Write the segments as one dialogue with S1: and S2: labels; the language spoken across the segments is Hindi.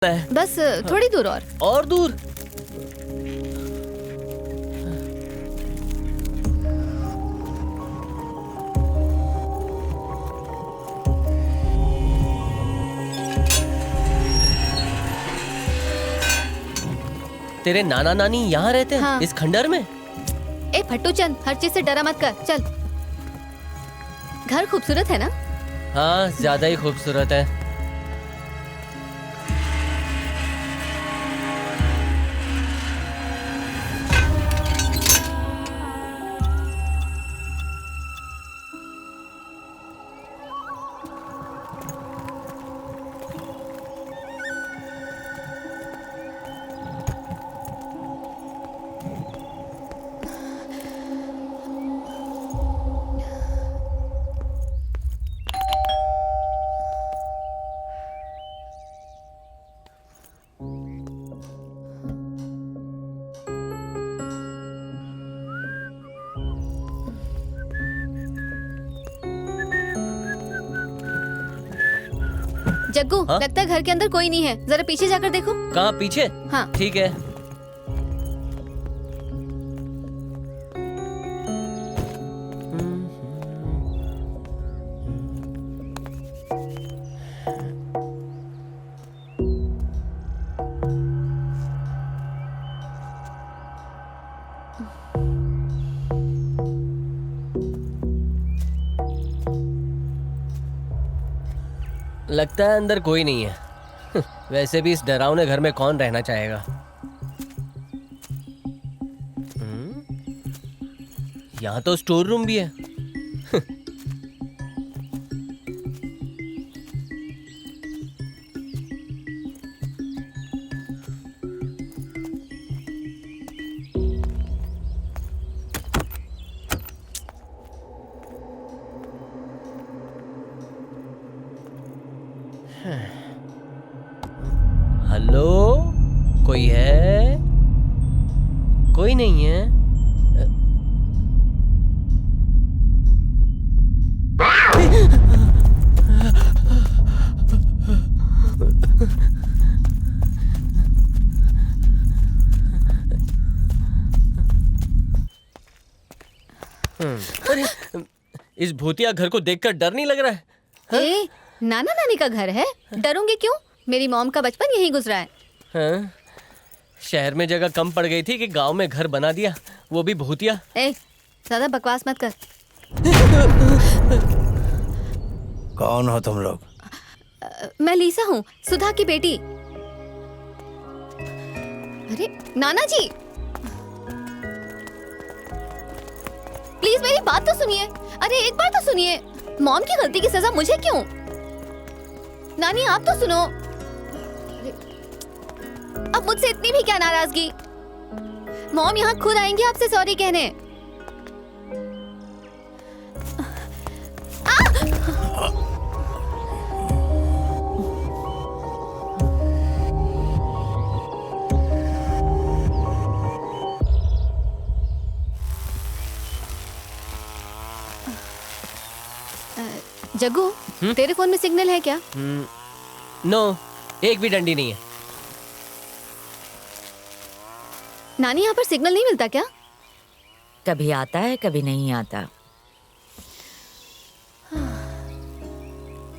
S1: बस थोड़ी दूर
S2: और दूर। तेरे नाना नानी यहाँ रहते हैं?
S1: हाँ।
S2: इस खंडर में?
S1: ए फट्टू चंद, हर चीज से डरा मत कर, चल। घर खूबसूरत है ना?
S2: हाँ, ज्यादा ही खूबसूरत है।
S1: जग्गू,
S2: हाँ?
S1: लगता है घर के अंदर कोई नहीं है, जरा पीछे जाकर देखो।
S2: कहाँ? पीछे?
S1: हाँ।
S2: ठीक है। लगता है अंदर कोई नहीं है। वैसे भी इस डरावने घर में कौन रहना चाहेगा? यहाँ तो स्टोर रूम भी है। हेलो, कोई है? कोई नहीं है। अरे, इस भूतिया घर को देखकर डर नहीं लग रहा है?
S1: ए, नाना नानी का घर है, डरूंगी क्यों? मेरी मॉम का बचपन यहीं गुजरा है।
S2: हाँ? शहर में जगह कम पड़ गई थी कि गांव में घर बना दिया, वो भी भूतिया।
S1: ए, ज्यादा बकवास मत कर।
S3: कौन हो तुम लोग?
S1: मैं लीसा हूँ, सुधा की बेटी। अरे नाना जी, प्लीज मेरी बात तो सुनिए। अरे एक बार तो सुनिए। मॉम की गलती की सजा मुझे क्यों? नानी आप तो सुनो। अब मुझसे इतनी भी क्या नाराजगी? मॉम यहाँ खुद आएंगी आपसे सॉरी कहने। जग्गू, तेरे फोन में सिग्नल है क्या?
S2: नो, एक भी डंडी नहीं है।
S1: नानी यहाँ पर सिग्नल नहीं मिलता क्या?
S4: कभी आता है कभी नहीं आता।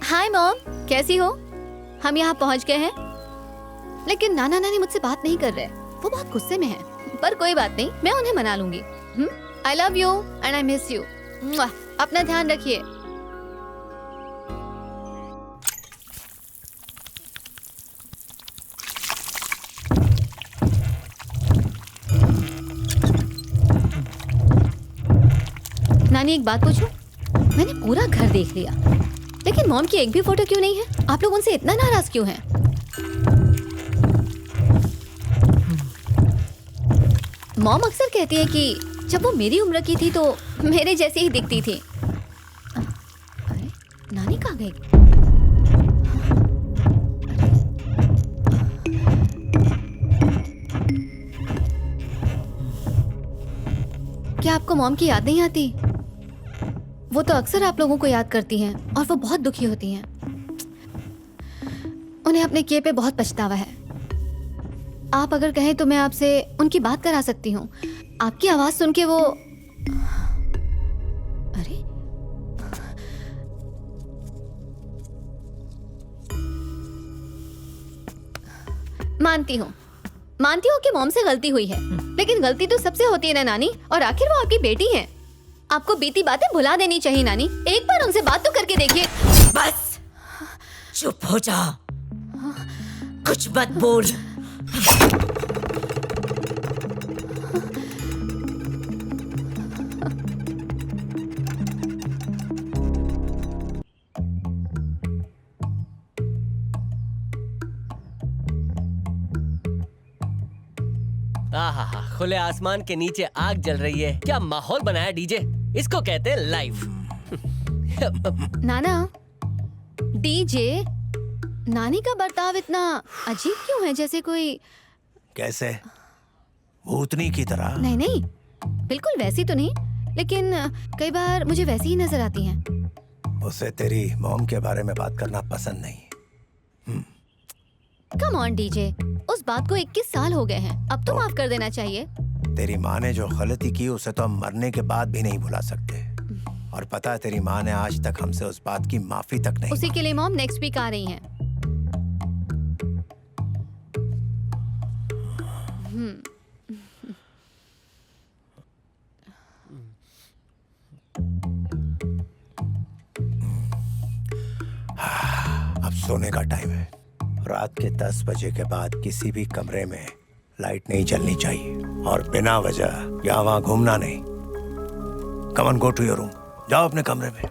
S1: हाय मॉम, कैसी हो? हम यहाँ पहुँच गए हैं, लेकिन नाना नानी मुझसे बात नहीं कर रहे। वो बहुत गुस्से में हैं। पर कोई बात नहीं, मैं उन्हें मना लूंगी। I love you and I miss you. अपना ध्यान रखिए। नानी एक बात पूछूं? मैंने पूरा घर देख लिया, लेकिन मॉम की एक भी फोटो क्यों नहीं है? आप लोग उनसे इतना नाराज क्यों हैं? मॉम अक्सर कहती है कि जब वो मेरी उम्र की थी तो मेरे जैसी ही दिखती थी। अरे नानी कहाँ गई? क्या आपको मॉम की याद नहीं आती? वो तो अक्सर आप लोगों को याद करती हैं और वो बहुत दुखी होती हैं। उन्हें अपने किए पे बहुत पछतावा है। आप अगर कहें तो मैं आपसे उनकी बात करा सकती हूँ। आपकी आवाज सुन के वो, अरे मानती हूँ कि मॉम से गलती हुई है, लेकिन गलती तो सबसे होती है ना नानी, और आखिर वो आपकी बेटी है। आपको बीती बातें भुला देनी चाहिए नानी। एक बार उनसे बात तो करके देखिए।
S4: बस चुप हो जा, कुछ मत बोल।
S2: आहा, खुले आसमान के नीचे आग जल रही है। क्या माहौल बनाया डीजे, इसको कहते हैं लाइफ।
S1: नाना, डीजे, नानी का बर्ताव इतना अजीब क्यों है, जैसे कोई
S3: कैसे? भूतनी की तरह?
S1: नहीं नहीं, बिल्कुल वैसी तो नहीं, लेकिन कई बार मुझे वैसी ही नजर आती हैं।
S3: उसे तेरी मॉम के बारे में बात करना पसंद नहीं।
S1: कम ऑन डीजे, उस बात को 21 साल हो गए हैं, अब तो माफ कर देना चाहिए।
S3: तेरी माँ ने जो गलती की उसे तो हम मरने के बाद भी नहीं भुला सकते। और पता है तेरी माँ ने आज तक हमसे उस बात की माफी तक नहीं
S1: उसी के लिए मॉम नेक्स्ट वीक आ रही हैं।
S3: अब सोने का टाइम है। रात के 10 बजे के बाद किसी भी कमरे में लाइट नहीं जलनी चाहिए, और बिना वजह यहाँ वहाँ घूमना नहीं। Come on, go to your room. जाओ अपने कमरे में।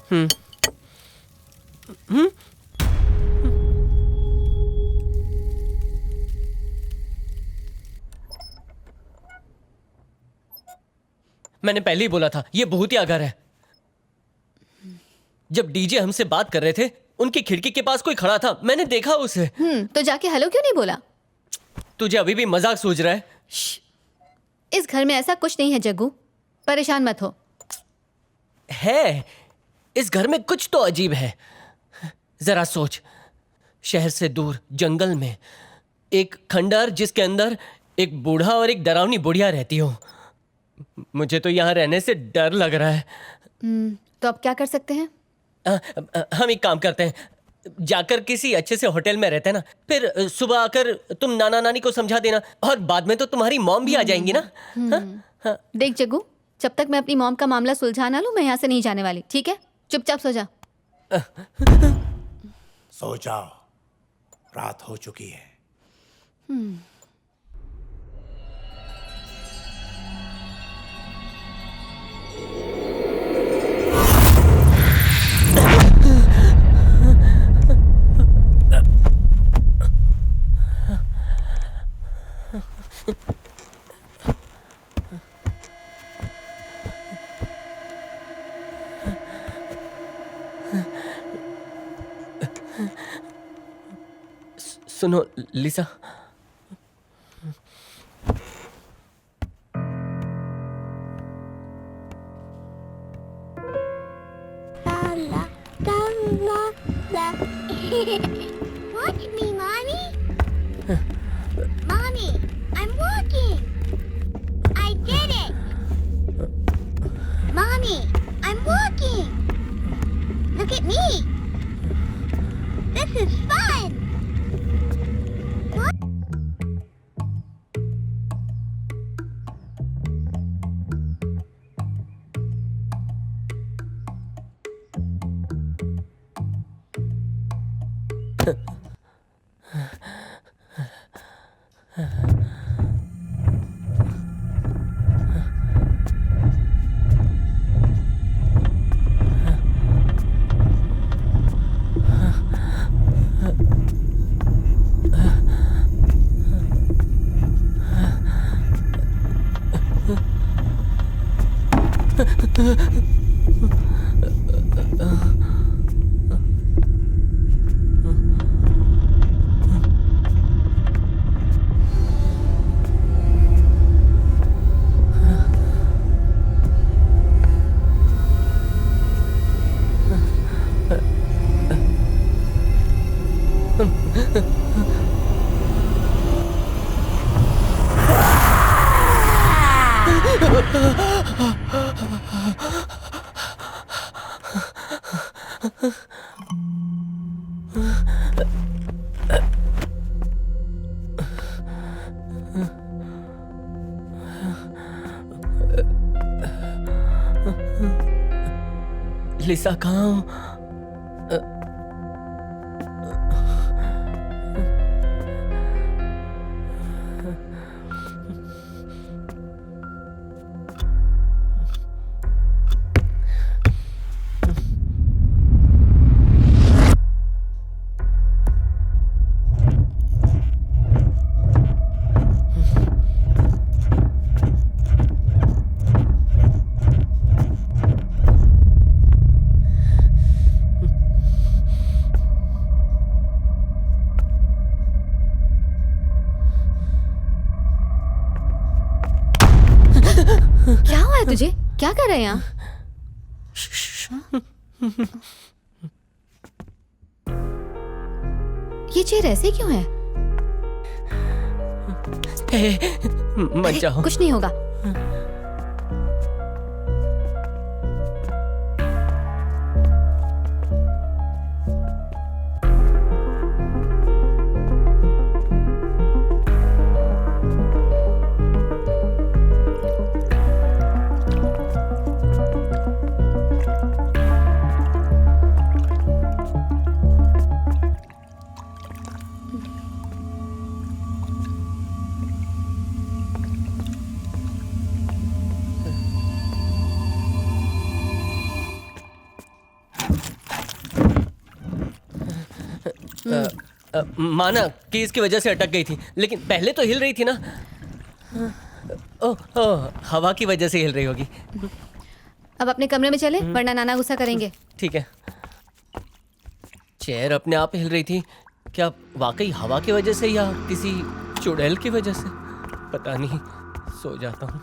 S2: मैंने पहले ही बोला था ये भूतिया घर है। जब डीजे हमसे बात कर रहे थे, उनकी खिड़की के पास कोई खड़ा था, मैंने देखा उसे।
S1: तो जाके हेलो क्यों नहीं बोला?
S2: तुझे अभी भी मजाक सूझ रहा है?
S1: इस घर में ऐसा कुछ नहीं है जग्गू, परेशान मत हो।
S2: है, इस घर में कुछ तो अजीब है। जरा सोच, शहर से दूर जंगल में एक खंडहर जिसके अंदर एक बूढ़ा और एक डरावनी बुढ़िया रहती हो। मुझे तो यहाँ रहने से डर लग रहा है।
S1: तो अब क्या कर सकते हैं?
S2: हम एक काम करते हैं, जाकर किसी अच्छे से होटल में रहते हैं ना, फिर सुबह आकर तुम नाना नानी को समझा देना, और बाद में तो तुम्हारी मॉम भी आ जाएंगी ना। हाँ?
S1: देख जग्गू, जब तक मैं अपनी मॉम का मामला सुलझा ना लूं, मैं यहाँ से नहीं जाने वाली, ठीक है? चुपचाप सो जा।
S3: सो जाओ, रात हो चुकी है।
S2: सुनो लिसा,
S5: Watch me, Mommy. Mommy, I'm walking. I did it. Mommy, I'm walking. Look at me. This is fun. What?
S2: लिसा कहाँ हूँ?
S1: क्या हुआ है तुझे? क्या कर रहे हैं यहाँ? ये चेयर ऐसे क्यों है?
S2: मत जाओ।
S1: कुछ नहीं होगा।
S2: माना कि इसकी वजह से अटक गई थी, लेकिन पहले तो हिल रही थी ना। ओह, हवा की वजह से हिल रही होगी।
S1: अब अपने कमरे में चले, वरना नाना गुस्सा करेंगे।
S2: ठीक है। चेयर अपने आप हिल रही थी, क्या वाकई हवा की वजह से या किसी चुड़ैल की वजह से? पता नहीं, सो जाता हूँ।